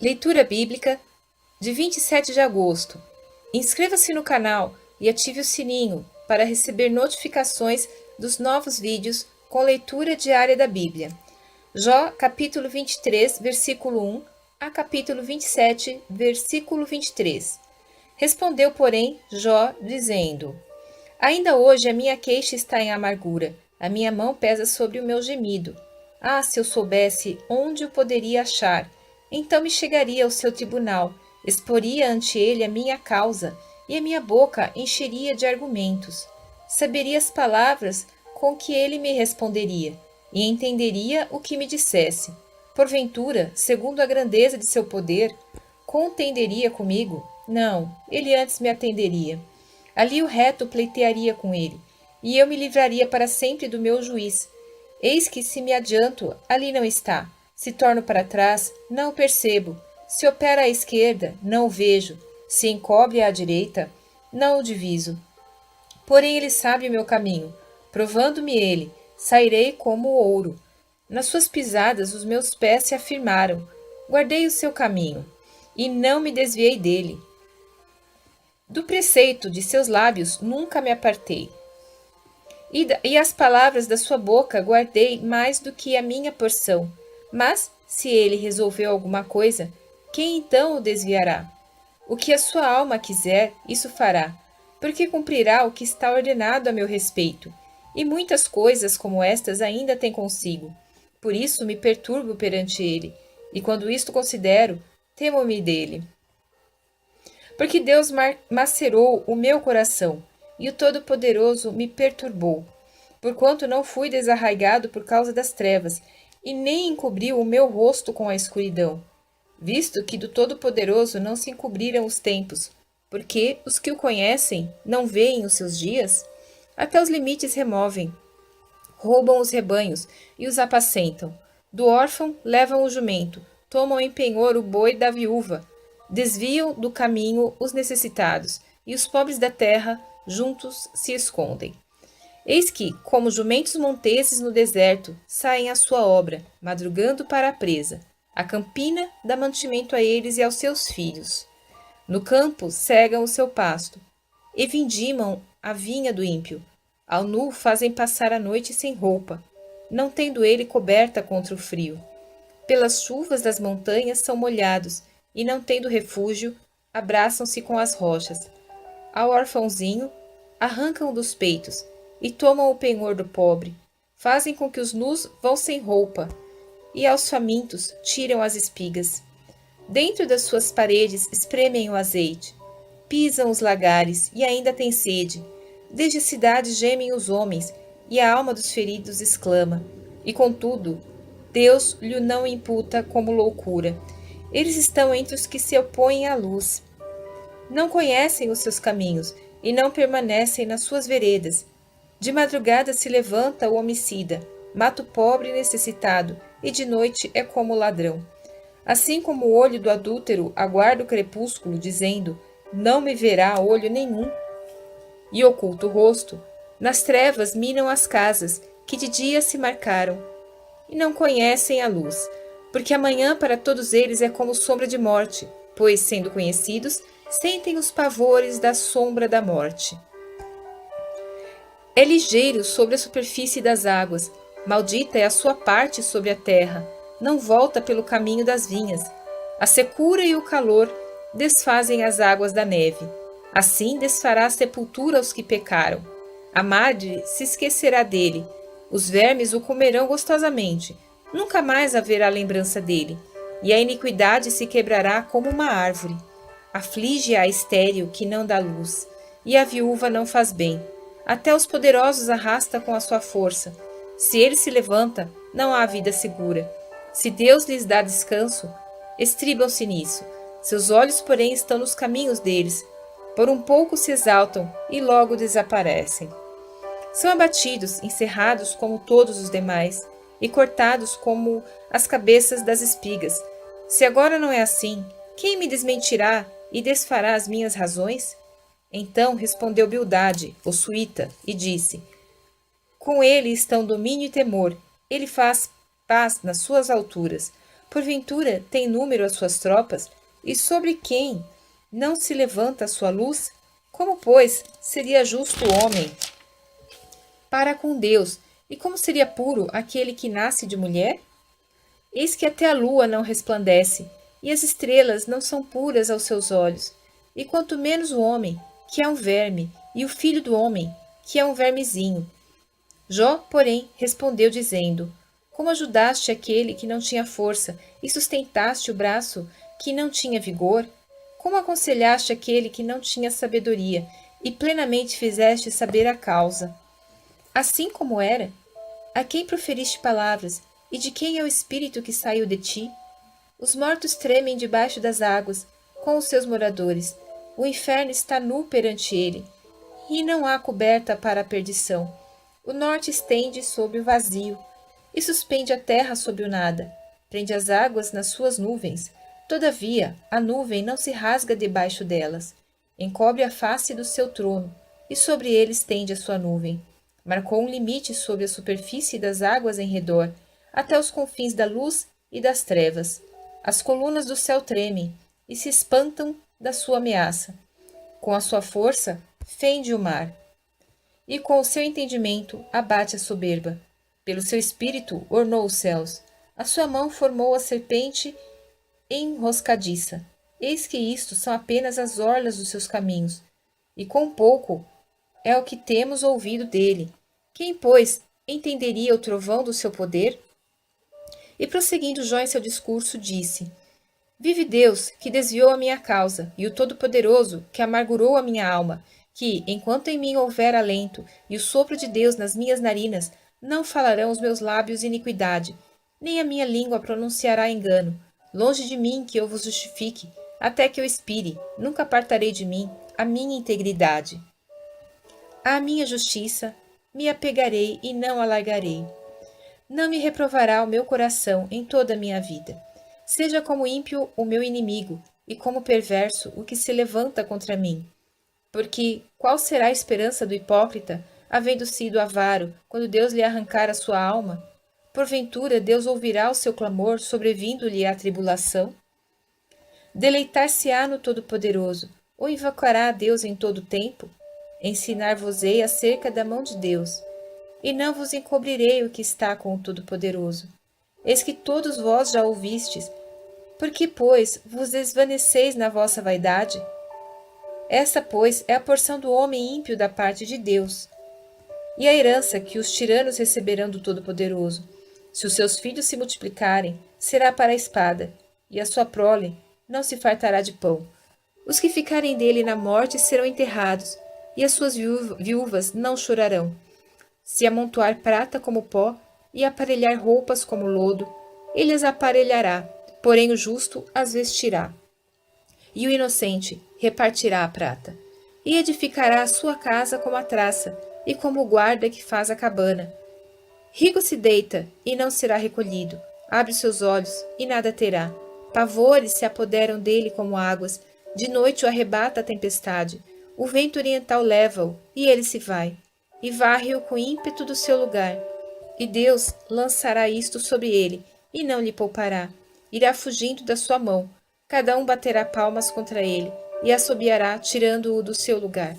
Leitura Bíblica de 27 de agosto. Inscreva-se no canal e ative o sininho para receber notificações dos novos vídeos com leitura diária da Bíblia. Jó, capítulo 23, versículo 1 a capítulo 27, versículo 23. Respondeu, porém, Jó, dizendo: Ainda hoje a minha queixa está em amargura, a minha mão pesa sobre o meu gemido. Ah, se eu soubesse onde o poderia achar, então me chegaria ao seu tribunal, exporia ante ele a minha causa, e a minha boca encheria de argumentos. Saberia as palavras com que ele me responderia, e entenderia o que me dissesse. Porventura, segundo a grandeza de seu poder, contenderia comigo? Não, ele antes me atenderia. Ali o reto pleitearia com ele, e eu me livraria para sempre do meu juiz. Eis que, se me adianto, ali não está. Se torno para trás, não o percebo. Se opera à esquerda, não o vejo. Se encobre à direita, não o diviso. Porém ele sabe o meu caminho. Provando-me ele, sairei como o ouro. Nas suas pisadas os meus pés se afirmaram. Guardei o seu caminho, e não me desviei dele. Do preceito de seus lábios nunca me apartei. E as palavras da sua boca guardei mais do que a minha porção. Mas, se ele resolveu alguma coisa, quem então o desviará? O que a sua alma quiser, isso fará, porque cumprirá o que está ordenado a meu respeito. E muitas coisas como estas ainda tem consigo. Por isso me perturbo perante ele, e quando isto considero, temo-me dele. Porque Deus macerou o meu coração, e o Todo-Poderoso me perturbou. Porquanto não fui desarraigado por causa das trevas, e nem encobriu o meu rosto com a escuridão. Visto que do Todo-Poderoso não se encobriram os tempos, porque os que o conhecem não veem os seus dias, até os limites removem, roubam os rebanhos e os apacentam. Do órfão levam o jumento, tomam em penhor o boi da viúva, desviam do caminho os necessitados, e os pobres da terra juntos se escondem. Eis que, como jumentos monteses no deserto, saem à sua obra, madrugando para a presa. A campina dá mantimento a eles e aos seus filhos. No campo cegam o seu pasto, e vindimam a vinha do ímpio. Ao nu fazem passar a noite sem roupa, não tendo ele coberta contra o frio. Pelas chuvas das montanhas são molhados, e não tendo refúgio, abraçam-se com as rochas. Ao orfãozinho, arrancam dos peitos, e tomam o penhor do pobre. Fazem com que os nus vão sem roupa, e aos famintos tiram as espigas. Dentro das suas paredes espremem o azeite. Pisam os lagares, e ainda têm sede. Desde a cidade gemem os homens, e a alma dos feridos exclama. E contudo, Deus lhe não imputa como loucura. Eles estão entre os que se opõem à luz. Não conhecem os seus caminhos, e não permanecem nas suas veredas. De madrugada se levanta o homicida, mata o pobre e necessitado, e de noite é como o ladrão. Assim como o olho do adúltero aguarda o crepúsculo, dizendo: Não me verá olho nenhum, e oculta o rosto, nas trevas minam as casas, que de dia se marcaram, e não conhecem a luz, porque amanhã para todos eles é como sombra de morte, pois, sendo conhecidos, sentem os pavores da sombra da morte. É ligeiro sobre a superfície das águas, maldita é a sua parte sobre a terra, não volta pelo caminho das vinhas. A secura e o calor desfazem as águas da neve. Assim desfará a sepultura aos que pecaram. A madre se esquecerá dele, os vermes o comerão gostosamente, nunca mais haverá lembrança dele, e a iniquidade se quebrará como uma árvore. Aflige a estéril que não dá luz, e a viúva não faz bem. Até os poderosos arrasta com a sua força. Se ele se levanta, não há vida segura. Se Deus lhes dá descanso, estribam-se nisso. Seus olhos, porém, estão nos caminhos deles. Por um pouco se exaltam e logo desaparecem. São abatidos, encerrados como todos os demais, e cortados como as cabeças das espigas. Se agora não é assim, quem me desmentirá e desfará as minhas razões? Então respondeu Bildade, o suíta, e disse: Com ele estão domínio e temor, ele faz paz nas suas alturas. Porventura tem número as suas tropas, e sobre quem não se levanta a sua luz? Como, pois, seria justo o homem para com Deus, e como seria puro aquele que nasce de mulher? Eis que até a lua não resplandece, e as estrelas não são puras aos seus olhos. E quanto menos o homem, que é um verme, e o filho do homem, que é um vermezinho. Jó, porém, respondeu dizendo: Como ajudaste aquele que não tinha força, e sustentaste o braço que não tinha vigor? Como aconselhaste aquele que não tinha sabedoria, e plenamente fizeste saber a causa? Assim como era, a quem proferiste palavras, e de quem é o espírito que saiu de ti? Os mortos tremem debaixo das águas, com os seus moradores. O inferno está nu perante ele, e não há coberta para a perdição. O norte estende sobre o vazio, e suspende a terra sobre o nada. Prende as águas nas suas nuvens. Todavia, a nuvem não se rasga debaixo delas. Encobre a face do seu trono, e sobre ele estende a sua nuvem. Marcou um limite sobre a superfície das águas em redor, até os confins da luz e das trevas. As colunas do céu tremem e se espantam da sua ameaça. Com a sua força, fende o mar, e com o seu entendimento abate a soberba. Pelo seu espírito ornou os céus. A sua mão formou a serpente enroscadiça. Eis que isto são apenas as orlas dos seus caminhos, e com pouco é o que temos ouvido dele. Quem, pois, entenderia o trovão do seu poder? E prosseguindo Jó em seu discurso, disse: Vive Deus, que desviou a minha causa, e o Todo-Poderoso, que amargurou a minha alma, que, enquanto em mim houver alento, e o sopro de Deus nas minhas narinas, não falarão os meus lábios iniquidade, nem a minha língua pronunciará engano. Longe de mim que eu vos justifique, até que eu expire, nunca apartarei de mim a minha integridade. À minha justiça me apegarei e não alargarei. Não me reprovará o meu coração em toda a minha vida. Seja como ímpio o meu inimigo, e como perverso o que se levanta contra mim. Porque qual será a esperança do hipócrita, havendo sido avaro, quando Deus lhe arrancar a sua alma? Porventura Deus ouvirá o seu clamor, sobrevindo-lhe a tribulação? Deleitar-se-á no Todo-Poderoso, ou invocará a Deus em todo o tempo? Ensinar-vos-ei acerca da mão de Deus, e não vos encobrirei o que está com o Todo-Poderoso. Eis que todos vós já ouvistes, por que, pois, vos desvaneceis na vossa vaidade? Esta, pois, é a porção do homem ímpio da parte de Deus, e a herança que os tiranos receberão do Todo-Poderoso. Se os seus filhos se multiplicarem, será para a espada, e a sua prole não se fartará de pão. Os que ficarem dele na morte serão enterrados, e as suas viúvas não chorarão. Se amontoar prata como pó, e aparelhar roupas como lodo, ele as aparelhará, porém o justo as vestirá. E o inocente repartirá a prata, e edificará a sua casa como a traça, e como o guarda que faz a cabana. Rico se deita, e não será recolhido, abre seus olhos, e nada terá. Pavores se apoderam dele como águas, de noite o arrebata a tempestade, o vento oriental leva-o, e ele se vai, e varre-o com ímpeto do seu lugar. E Deus lançará isto sobre ele, e não lhe poupará. Irá fugindo da sua mão, cada um baterá palmas contra ele, e assobiará, tirando-o do seu lugar.